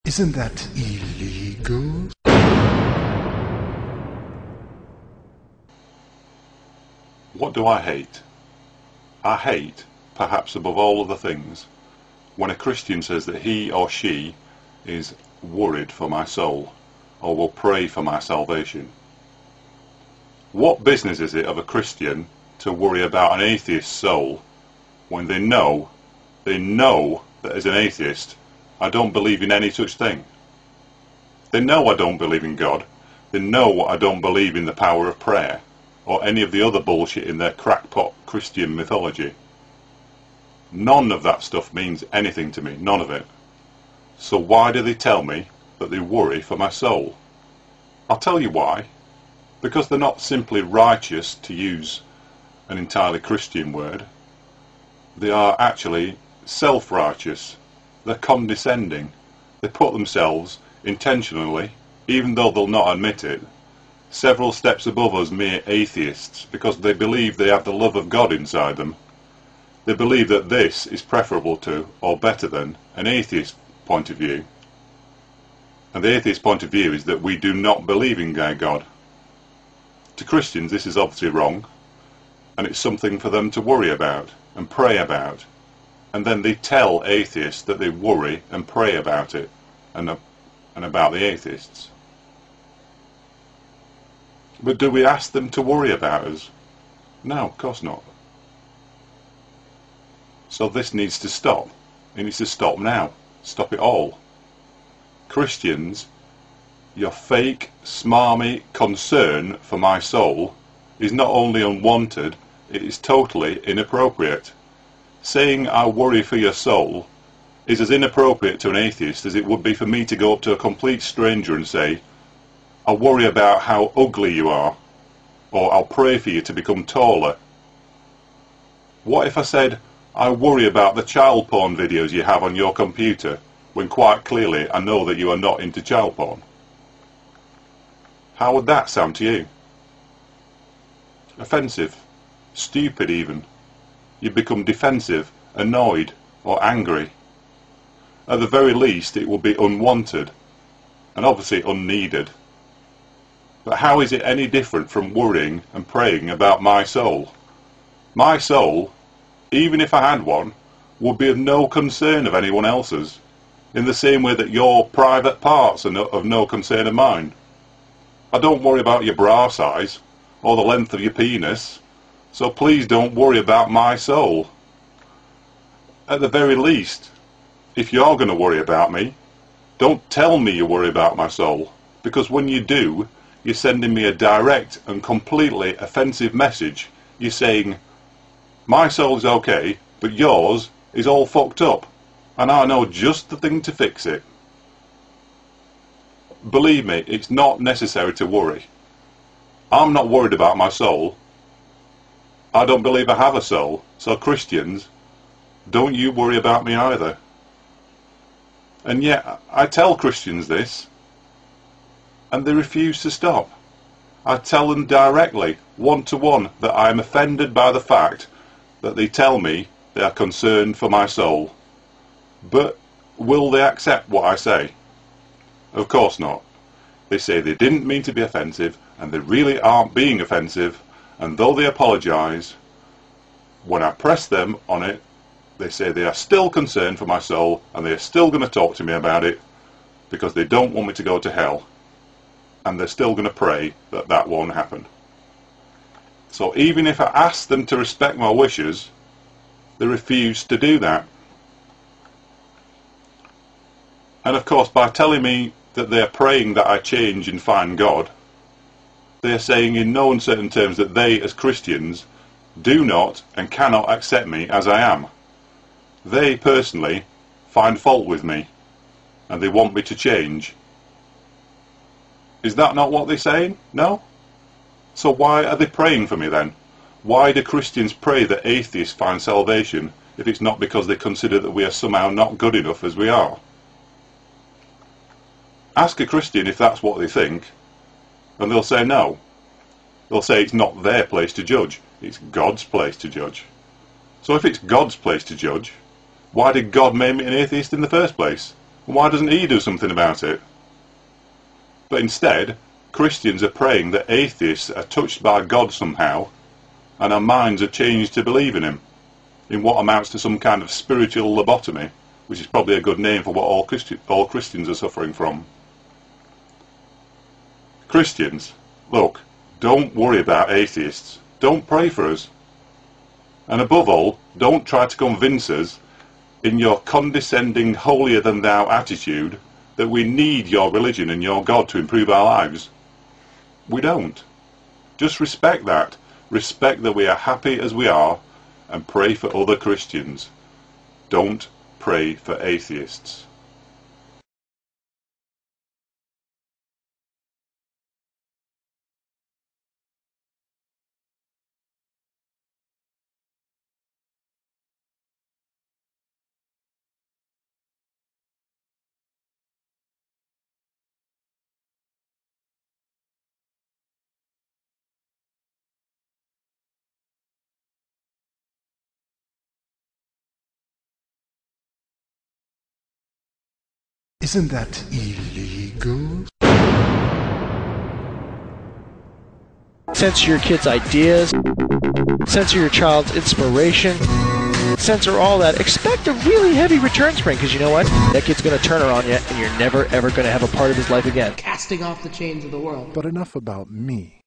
Isn't that illegal? What do I hate? I hate, perhaps above all other things, when a Christian says that he or she is worried for my soul, or will pray for my salvation. What business is it of a Christian to worry about an atheist's soul when they know that as an atheist I don't believe in any such thing? They know I don't believe in God. They know I don't believe in the power of prayer or any of the other bullshit in their crackpot Christian mythology. None of that stuff means anything to me, none of it. So why do they tell me that they worry for my soul? I'll tell you why. Because they're not simply righteous, to use an entirely Christian word. They are actually self-righteous. They're condescending. They put themselves intentionally, even though they'll not admit it, several steps above us mere atheists, because they believe they have the love of God inside them. They believe that this is preferable to, or better than, an atheist point of view. And the atheist point of view is that we do not believe in God. To Christians this is obviously wrong, and it's something for them to worry about and pray about. And then they tell atheists that they worry and pray about it, and about the atheists. But do we ask them to worry about us? No, of course not. So this needs to stop. It needs to stop now. Stop it all. Christians, your fake, smarmy concern for my soul is not only unwanted, it is totally inappropriate. Saying I worry for your soul is as inappropriate to an atheist as it would be for me to go up to a complete stranger and say, I worry about how ugly you are, or I'll pray for you to become taller. What if I said, I worry about the child porn videos you have on your computer, when quite clearly I know that you are not into child porn? How would that sound to you? Offensive, stupid even. You'd become defensive, annoyed, or angry. At the very least it would be unwanted, and obviously unneeded. But how is it any different from worrying and praying about my soul? My soul, even if I had one, would be of no concern of anyone else's, in the same way that your private parts are of no concern of mine. I don't worry about your bra size, or the length of your penis, so please don't worry about my soul. At the very least, if you're going to worry about me, don't tell me you worry about my soul, because when you do, you're sending me a direct and completely offensive message. You're saying, my soul's okay, but yours is all fucked up, and I know just the thing to fix it. Believe me, it's not necessary to worry. I'm not worried about my soul. I don't believe I have a soul, so Christians, don't you worry about me either. And yet, I tell Christians this, and they refuse to stop. I tell them directly, one-to-one, that I am offended by the fact that they tell me they are concerned for my soul. But will they accept what I say? Of course not. They say they didn't mean to be offensive, and they really aren't being offensive, and though they apologise, when I press them on it, they say they are still concerned for my soul, and they are still going to talk to me about it, because they don't want me to go to hell. And they're still going to pray that that won't happen. So even if I ask them to respect my wishes, they refuse to do that. And of course, by telling me that they are praying that I change and find God, they are saying in no uncertain terms that they, as Christians, do not and cannot accept me as I am. They personally find fault with me, and they want me to change. Is that not what they're saying? No? So why are they praying for me then? Why do Christians pray that atheists find salvation if it's not because they consider that we are somehow not good enough as we are? Ask a Christian if that's what they think, and they'll say no. They'll say it's not their place to judge, it's God's place to judge. So if it's God's place to judge, why did God make me an atheist in the first place? Why doesn't he do something about it? But instead, Christians are praying that atheists are touched by God somehow, and our minds are changed to believe in him, in what amounts to some kind of spiritual lobotomy, which is probably a good name for what all Christians are suffering from. Christians, look, don't worry about atheists. Don't pray for us. And above all, don't try to convince us in your condescending, holier-than-thou attitude that we need your religion and your God to improve our lives. We don't. Just respect that. Respect that we are happy as we are, and pray for other Christians. Don't pray for atheists. Isn't that illegal? Censor your kids' ideas. Censor your child's inspiration. Censor all that. Expect a really heavy return spring, because you know what? That kid's going to turn her on you, and you're never, ever going to have a part of his life again. Casting off the chains of the world. But enough about me.